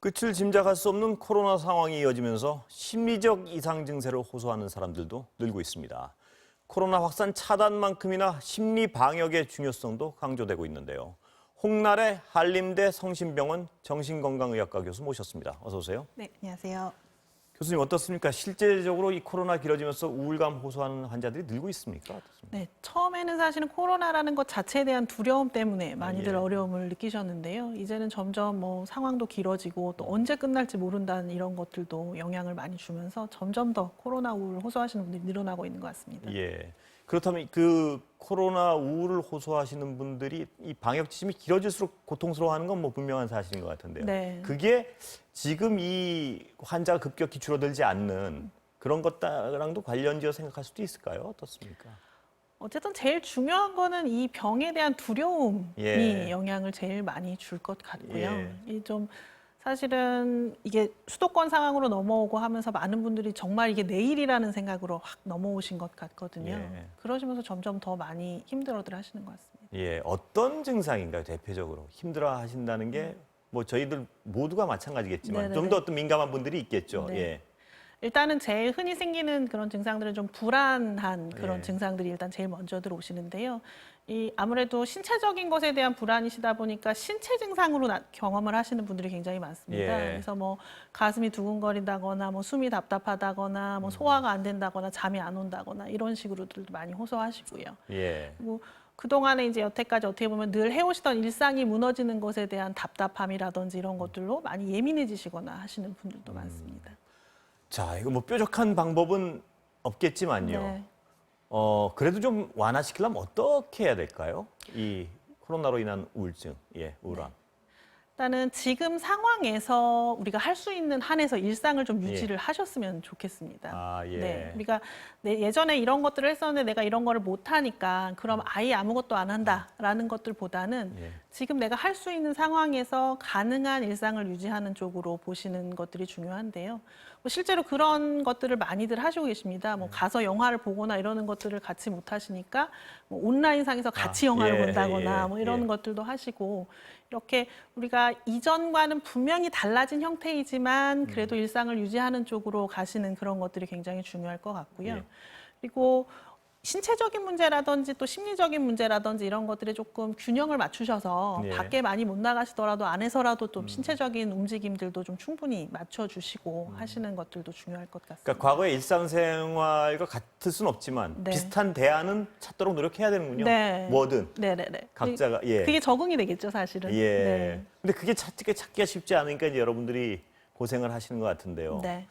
끝을 짐작할 수 없는 코로나 상황이 이어지면서 심리적 이상 증세를 호소하는 사람들도 늘고 있습니다. 코로나 확산 차단만큼이나 심리 방역의 중요성도 강조되고 있는데요. 홍날의 한림대 성심병원 정신건강의학과 교수 모셨습니다. 어서 오세요. 네, 안녕하세요. 교수님 어떻습니까? 실제적으로 이 코로나 길어지면서 우울감 호소하는 환자들이 늘고 있습니까? 어떻습니까? 네, 처음에는 사실은 코로나라는 것 자체에 대한 두려움 때문에 많이들 예. 어려움을 느끼셨는데요. 이제는 점점 상황도 길어지고 또 언제 끝날지 모른다는 이런 것들도 영향을 많이 주면서 점점 더 코로나 우울을 호소하시는 분들이 늘어나고 있는 것 같습니다. 예. 그렇다면 그 코로나 우울을 호소하시는 분들이 이 방역 지침이 길어질수록 고통스러워하는 건 뭐 분명한 사실인 것 같은데요. 네. 그게 지금 이 환자가 급격히 줄어들지 않는 그런 것랑도 관련지어 생각할 수도 있을까요? 어떻습니까? 어쨌든 제일 중요한 거는 이 병에 대한 두려움이 예. 영향을 제일 많이 줄 것 같고요. 예. 이 좀 사실은 이게 수도권 상황으로 넘어오고 하면서 많은 분들이 정말 이게 내일이라는 생각으로 확 넘어오신 것 같거든요. 예. 그러시면서 점점 더 많이 힘들어들 하시는 것 같습니다. 예, 어떤 증상인가요, 대표적으로? 힘들어 하신다는 게 뭐 저희들 모두가 마찬가지겠지만 네네네. 좀 더 어떤 민감한 분들이 있겠죠. 네. 예. 일단은 제일 흔히 생기는 그런 증상들은 좀 불안한 그런 예. 증상들이 일단 제일 먼저 들어오시는데요. 이 아무래도 신체적인 것에 대한 불안이시다 보니까 신체 증상으로 경험을 하시는 분들이 굉장히 많습니다. 예. 그래서 가슴이 두근거린다거나 숨이 답답하다거나 소화가 안 된다거나 잠이 안 온다거나 이런 식으로들도 많이 호소하시고요. 예. 그리고 그동안에 이제 여태까지 어떻게 보면 늘 해오시던 일상이 무너지는 것에 대한 답답함이라든지 이런 것들로 많이 예민해지시거나 하시는 분들도 많습니다. 자, 이거 뭐 뾰족한 방법은 없겠지만요. 네. 그래도 좀 완화시키려면 어떻게 해야 될까요? 이 코로나로 인한 우울증, 예, 우울함. 일단은 지금 상황에서 우리가 할 수 있는 한에서 일상을 좀 유지를 하셨으면 좋겠습니다. 아, 예. 네, 우리가 예전에 이런 것들을 했었는데 내가 이런 거를 못 하니까 그럼 아예 아무것도 안 한다라는 것들보다는 예. 지금 내가 할 수 있는 상황에서 가능한 일상을 유지하는 쪽으로 보시는 것들이 중요한데요. 실제로 그런 것들을 많이들 하시고 계십니다. 가서 영화를 보거나 이러는 것들을 같이 못 하시니까 온라인상에서 같이 영화를 예, 본다거나 예, 이런 예. 것들도 하시고 이렇게 우리가 이전과는 분명히 달라진 형태이지만 그래도 일상을 유지하는 쪽으로 가시는 그런 것들이 굉장히 중요할 것 같고요. 예. 그리고 신체적인 문제라든지 또 심리적인 문제라든지 이런 것들에 조금 균형을 맞추셔서 예. 밖에 많이 못 나가시더라도 안에서라도 좀 신체적인 움직임들도 좀 충분히 맞춰주시고 하시는 것들도 중요할 것 같습니다. 그러니까 과거의 일상생활과 같을 수는 없지만 네. 비슷한 대안은 찾도록 노력해야 되는군요. 네. 뭐든 네네네. 각자가 예. 그게 적응이 되겠죠, 사실은. 예. 네. 근데 그게 찾기가 쉽지 않으니까 이제 여러분들이 고생을 하시는 것 같은데요. 네.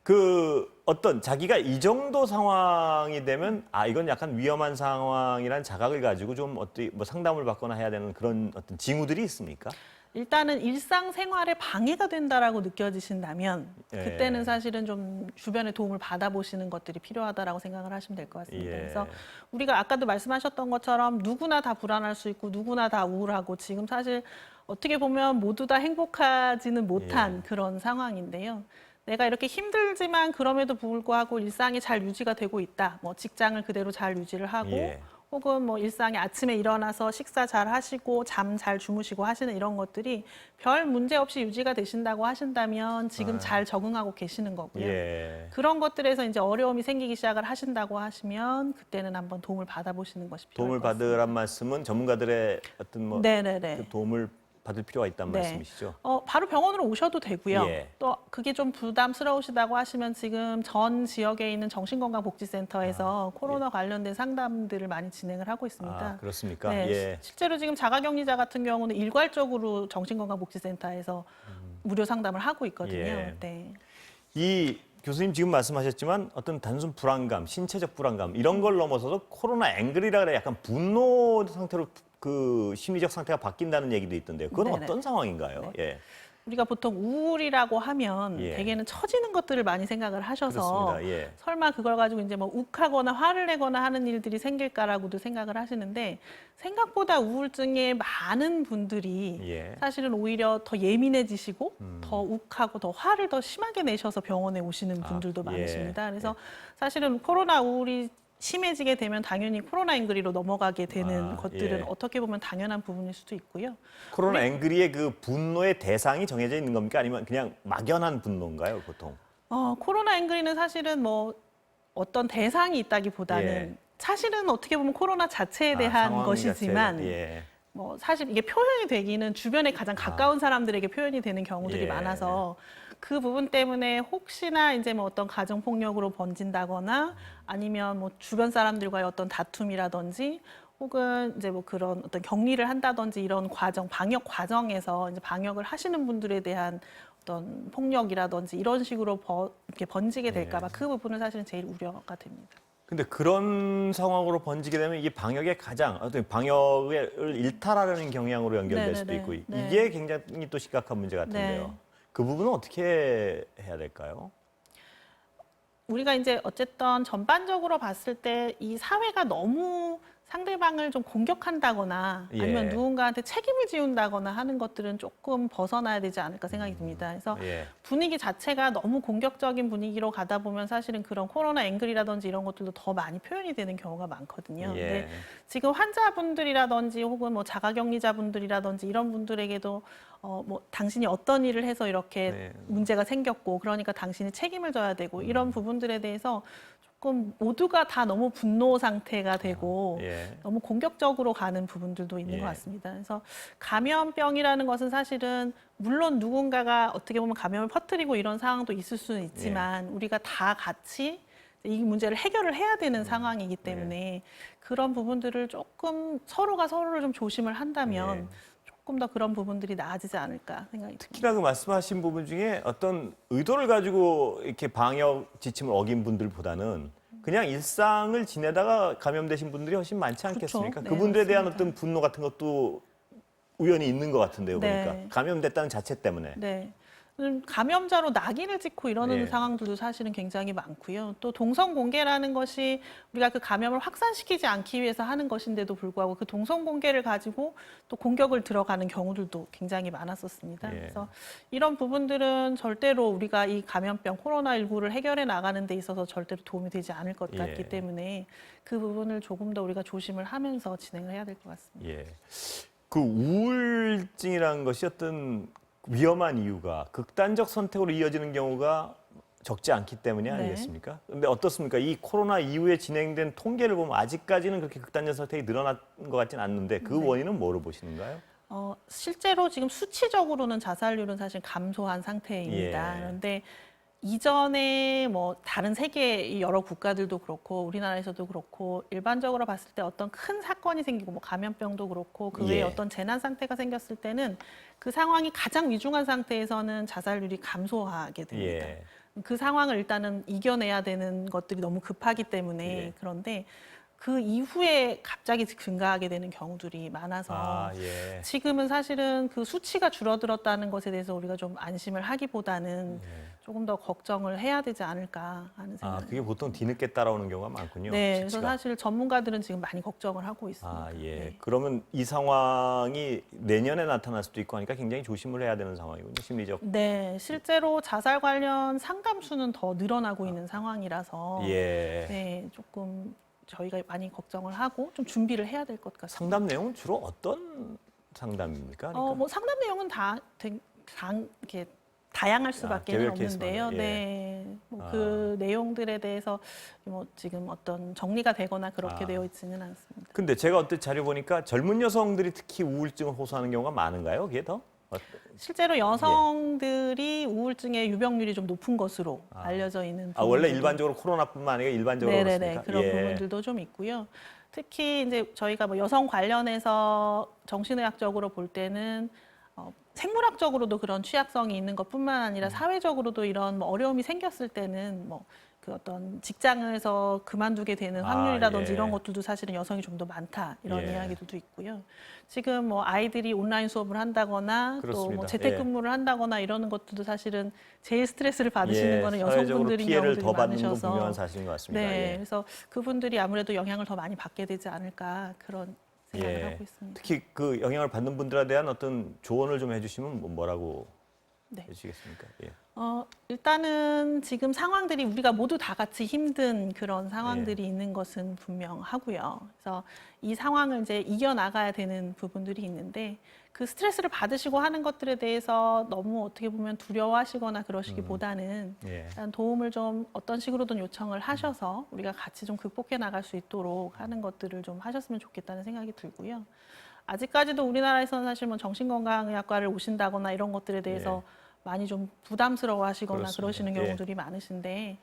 그 어떤 자기가 이 정도 상황이 되면 이건 약간 위험한 상황이라는 자각을 가지고 좀 어떻게 뭐 상담을 받거나 해야 되는 그런 어떤 징후들이 있습니까? 일단은 일상생활에 방해가 된다라고 느껴지신다면 예. 그때는 사실은 좀 주변의 도움을 받아보시는 것들이 필요하다라고 생각을 하시면 될 것 같습니다. 예. 그래서 우리가 아까도 말씀하셨던 것처럼 누구나 다 불안할 수 있고 누구나 다 우울하고 지금 사실 어떻게 보면 모두 다 행복하지는 못한 그런 상황인데요. 내가 이렇게 힘들지만 그럼에도 불구하고 일상이 잘 유지가 되고 있다. 직장을 그대로 잘 유지를 하고 예. 혹은 일상에 아침에 일어나서 식사 잘 하시고 잠 잘 주무시고 하시는 이런 것들이 별 문제 없이 유지가 되신다고 하신다면 지금 잘 적응하고 계시는 거고요. 예. 그런 것들에서 이제 어려움이 생기기 시작을 하신다고 하시면 그때는 한번 도움을 받아보시는 것이 필요할 도움을 것 같습니다. 받으란 말씀은 전문가들의 어떤 뭐 네네네. 그 도움을 받을 필요가 있다는 네. 말씀이시죠? 바로 병원으로 오셔도 되고요. 예. 또 그게 좀 부담스러우시다고 하시면 지금 전 지역에 있는 정신건강복지센터에서 코로나 관련된 상담들을 많이 진행을 하고 있습니다. 그렇습니까? 네, 예. 실제로 지금 자가격리자 같은 경우는 일괄적으로 정신건강복지센터에서 무료 상담을 하고 있거든요. 예. 네. 이 교수님 지금 말씀하셨지만 어떤 단순 불안감, 신체적 불안감 이런 걸 넘어서서 코로나 앵글이라 그래 약간 분노 상태로 그 심리적 상태가 바뀐다는 얘기도 있던데요. 그건 네네. 어떤 상황인가요? 예. 우리가 보통 우울이라고 하면 예. 대개는 처지는 것들을 많이 생각을 하셔서 그렇습니다. 예. 설마 그걸 가지고 이제 욱하거나 화를 내거나 하는 일들이 생길까라고도 생각을 하시는데 생각보다 우울증에 많은 분들이 예. 사실은 오히려 더 예민해지시고 더 욱하고 더 화를 더 심하게 내셔서 병원에 오시는 분들도 예. 많으십니다. 그래서 사실은 코로나 우울이 심해지게 되면 당연히 코로나 앵그리로 넘어가게 되는 것들은 예. 어떻게 보면 당연한 부분일 수도 있고요. 코로나 앵그리의 그 분노의 대상이 정해져 있는 겁니까? 아니면 그냥 막연한 분노인가요, 보통? 코로나 앵그리는 사실은 뭐 어떤 대상이 있다기보다는 예. 사실은 어떻게 보면 코로나 자체에 대한 상황 것이지만 자체가, 예. 뭐 사실 이게 표현이 되기는 주변에 가장 가까운 사람들에게 표현이 되는 경우들이 예. 많아서 그 부분 때문에 혹시나 이제 뭐 어떤 가정 폭력으로 번진다거나 아니면 뭐 주변 사람들과의 어떤 다툼이라든지 혹은 이제 뭐 그런 어떤 격리를 한다든지 이런 과정, 방역 과정에서 이제 방역을 하시는 분들에 대한 어떤 폭력이라든지 이런 식으로 이렇게 번지게 될까봐 그 부분은 사실은 제일 우려가 됩니다. 근데 그런 상황으로 번지게 되면 이게 방역의 가장 어떤 방역을 일탈하려는 경향으로 연결될 수도 있고 네. 이게 굉장히 또 심각한 문제 같은데요. 네. 그 부분은 어떻게 해야 될까요? 우리가 이제 어쨌든 전반적으로 봤을 때 이 사회가 너무 상대방을 좀 공격한다거나 아니면 예. 누군가한테 책임을 지운다거나 하는 것들은 조금 벗어나야 되지 않을까 생각이 듭니다. 그래서 예. 분위기 자체가 너무 공격적인 분위기로 가다 보면 사실은 그런 코로나 앵글이라든지 이런 것들도 더 많이 표현이 되는 경우가 많거든요. 예. 근데 지금 환자분들이라든지 혹은 뭐 자가격리자분들이라든지 이런 분들에게도 뭐 당신이 어떤 일을 해서 이렇게 네. 문제가 생겼고 그러니까 당신이 책임을 져야 되고 이런 부분들에 대해서 조금 모두가 다 너무 분노 상태가 되고 예. 너무 공격적으로 가는 부분들도 있는 예. 것 같습니다. 그래서 감염병이라는 것은 사실은 물론 누군가가 어떻게 보면 감염을 퍼뜨리고 이런 상황도 있을 수는 있지만 우리가 다 같이 이 문제를 해결을 해야 되는 상황이기 때문에 그런 부분들을 조금 서로가 서로를 좀 조심을 한다면 조금 더 그런 부분들이 나아지지 않을까 생각이 듭니다. 특히나 그 말씀하신 부분 중에 어떤 의도를 가지고 이렇게 방역 지침을 어긴 분들보다는 그냥 일상을 지내다가 감염되신 분들이 훨씬 많지 않겠습니까? 네, 그분들에 대한 맞습니다. 어떤 분노 같은 것도 우연히 있는 것 같은데요, 네. 보니까. 감염됐다는 자체 때문에. 네. 감염자로 낙인을 찍고 이러는 예. 상황들도 사실은 굉장히 많고요. 또 동선 공개라는 것이 우리가 그 감염을 확산시키지 않기 위해서 하는 것인데도 불구하고 그 동선 공개를 가지고 또 공격을 들어가는 경우들도 굉장히 많았었습니다. 예. 그래서 이런 부분들은 절대로 우리가 이 감염병 코로나19를 해결해 나가는 데 있어서 절대로 도움이 되지 않을 것 같기 예. 때문에 그 부분을 조금 더 우리가 조심을 하면서 진행을 해야 될 것 같습니다. 예. 그 우울증이라는 것이 어떤 위험한 이유가 극단적 선택으로 이어지는 경우가 적지 않기 때문이 네. 아니겠습니까? 근데 어떻습니까? 이 코로나 이후에 진행된 통계를 보면 아직까지는 그렇게 극단적 선택이 늘어난 것 같지는 않는데 그 네. 원인은 뭐로 보시는가요? 실제로 지금 수치적으로는 자살률은 사실 감소한 상태입니다. 예. 그런데 이전에 뭐 다른 세계 여러 국가들도 그렇고 우리나라에서도 그렇고 일반적으로 봤을 때 어떤 큰 사건이 생기고 뭐 감염병도 그렇고 그 외에 예. 어떤 재난 상태가 생겼을 때는 그 상황이 가장 위중한 상태에서는 자살률이 감소하게 됩니다. 예. 그 상황을 일단은 이겨내야 되는 것들이 너무 급하기 때문에 예. 그런데 그 이후에 갑자기 증가하게 되는 경우들이 많아서 예. 지금은 사실은 그 수치가 줄어들었다는 것에 대해서 우리가 좀 안심을 하기보다는 조금 더 걱정을 해야 되지 않을까 하는 아, 생각이 그게 보통 뒤늦게 따라오는 경우가 많군요. 네, 그래서 수치가. 사실 전문가들은 지금 많이 걱정을 하고 있습니다. 아, 예. 네. 그러면 이 상황이 내년에 나타날 수도 있고 하니까 굉장히 조심을 해야 되는 상황이군요. 심리적. 네, 실제로 자살 관련 상담수는 더 늘어나고 있는 상황이라서 예. 네, 조금 저희가 많이 걱정을 하고 좀 준비를 해야 될 것 같습니다. 상담 내용은 주로 어떤 상담입니까? 그러니까. 뭐 상담 내용은 이렇게 다양할 수밖에 는 개별 없는데요. 케이스마다, 예. 네, 그 내용들에 대해서 뭐 지금 어떤 정리가 되거나 그렇게 되어 있지는 않습니다. 근데 제가 어떤 자료 보니까 젊은 여성들이 특히 우울증을 호소하는 경우가 많은가요? 그게 더? 실제로 여성들이 우울증의 유병률이 좀 높은 것으로 알려져 있는 아, 원래 부분들도 일반적으로 코로나뿐만 아니라 일반적으로 네네네 그렇습니까? 그런 예. 부분들도 좀 있고요. 특히 이제 저희가 뭐 여성 관련해서 정신의학적으로 볼 때는 생물학적으로도 그런 취약성이 있는 것뿐만 아니라 사회적으로도 이런 뭐 어려움이 생겼을 때는 뭐 그 어떤 직장에서 그만두게 되는 확률이라든지 예. 이런 것들도 사실은 여성이 좀 더 많다 이런 예. 이야기들도 있고요. 지금 뭐 아이들이 온라인 수업을 한다거나 또 그렇습니다. 뭐 재택근무를 한다거나 이러는 것들도 사실은 제일 스트레스를 받으시는 예, 거는 사회적으로 여성분들인 피해를 경우들이 더 받는 건 많으셔서 분명한 사실인 것 같습니다. 네, 예. 그래서 그분들이 아무래도 영향을 더 많이 받게 되지 않을까 그런 생각을 예. 하고 있습니다. 특히 그 영향을 받는 분들에 대한 어떤 조언을 좀 해주시면 뭐라고? 네. 해주시겠습니까? 예. 일단은 지금 상황들이 우리가 모두 다 같이 힘든 그런 상황들이 예. 있는 것은 분명하고요. 그래서 이 상황을 이제 이겨나가야 되는 부분들이 있는데 그 스트레스를 받으시고 하는 것들에 대해서 너무 어떻게 보면 두려워하시거나 그러시기보다는 예. 일단 도움을 좀 어떤 식으로든 요청을 하셔서 우리가 같이 좀 극복해 나갈 수 있도록 하는 것들을 좀 하셨으면 좋겠다는 생각이 들고요. 아직까지도 우리나라에서는 사실 뭐 정신건강의학과를 오신다거나 이런 것들에 대해서 많이 좀 부담스러워 하시거나 그렇습니다. 그러시는 예. 경우들이 많으신데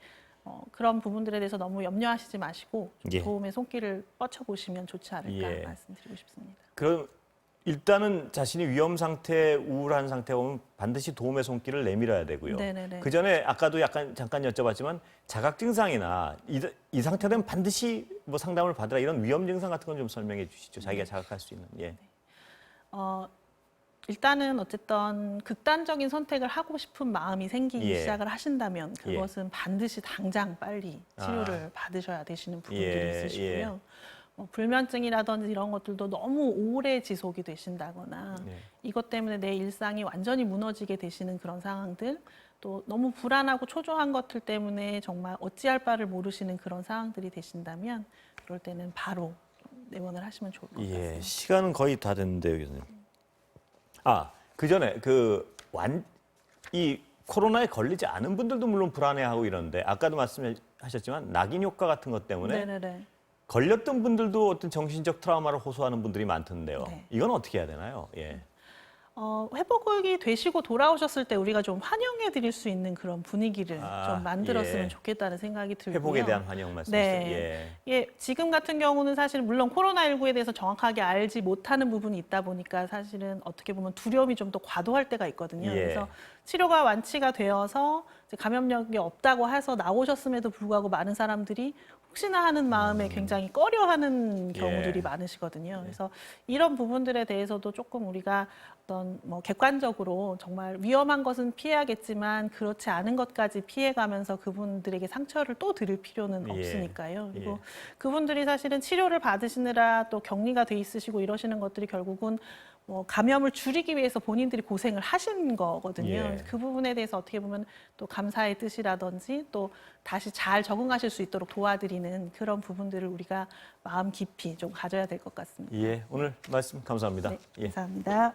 그런 부분들에 대해서 너무 염려하시지 마시고 좀 예. 도움의 손길을 뻗쳐보시면 좋지 않을까 예. 말씀드리고 싶습니다. 그럼 일단은 자신이 위험 상태, 우울한 상태 오면 반드시 도움의 손길을 내밀어야 되고요. 네네네. 그 전에 아까도 약간 잠깐 여쭤봤지만 자각 증상이나 이 상태 되면 반드시 뭐 상담을 받으라 이런 위험 증상 같은 건 좀 설명해 주시죠. 자기가 자각할 수 있는. 예. 일단은 어쨌든 극단적인 선택을 하고 싶은 마음이 생기기 예. 시작을 하신다면 그것은 반드시 당장 빨리 치료를 받으셔야 되시는 부분들이 예, 있으시고요. 불면증이라든지 이런 것들도 너무 오래 지속이 되신다거나 예. 이것 때문에 내 일상이 완전히 무너지게 되시는 그런 상황들 또 너무 불안하고 초조한 것들 때문에 정말 어찌할 바를 모르시는 그런 상황들이 되신다면 그럴 때는 바로 내원을 하시면 좋을 것 예. 같습니다. 시간은 거의 다 됐는데요, 교수님. 그 전에 이 코로나에 걸리지 않은 분들도 물론 불안해하고 이러는데 아까도 말씀하셨지만 낙인 효과 같은 것 때문에 네네네. 걸렸던 분들도 어떤 정신적 트라우마를 호소하는 분들이 많던데요. 네. 이건 어떻게 해야 되나요? 예. 회복이 되시고 돌아오셨을 때 우리가 좀 환영해 드릴 수 있는 그런 분위기를 좀 만들었으면 예. 좋겠다는 생각이 들고요. 회복에 대한 환영 말씀이시죠? 네. 예, 지금 같은 경우는 사실 물론 코로나19에 대해서 정확하게 알지 못하는 부분이 있다 보니까 사실은 어떻게 보면 두려움이 좀 더 과도할 때가 있거든요. 예. 그래서 치료가 완치가 되어서 이제 감염력이 없다고 해서 나오셨음에도 불구하고 많은 사람들이 혹시나 하는 마음에 굉장히 꺼려하는 경우들이 예. 많으시거든요. 그래서 이런 부분들에 대해서도 조금 우리가 어떤 뭐 객관적으로 정말 위험한 것은 피해야겠지만 그렇지 않은 것까지 피해가면서 그분들에게 상처를 또 드릴 필요는 예. 없으니까요. 그리고 예. 그분들이 사실은 치료를 받으시느라 또 격리가 돼 있으시고 이러시는 것들이 결국은 뭐 감염을 줄이기 위해서 본인들이 고생을 하신 거거든요. 예. 그 부분에 대해서 어떻게 보면 또 감사의 뜻이라든지 또 다시 잘 적응하실 수 있도록 도와드리는 그런 부분들을 우리가 마음 깊이 좀 가져야 될 것 같습니다. 예. 오늘 말씀 감사합니다. 네, 예. 감사합니다.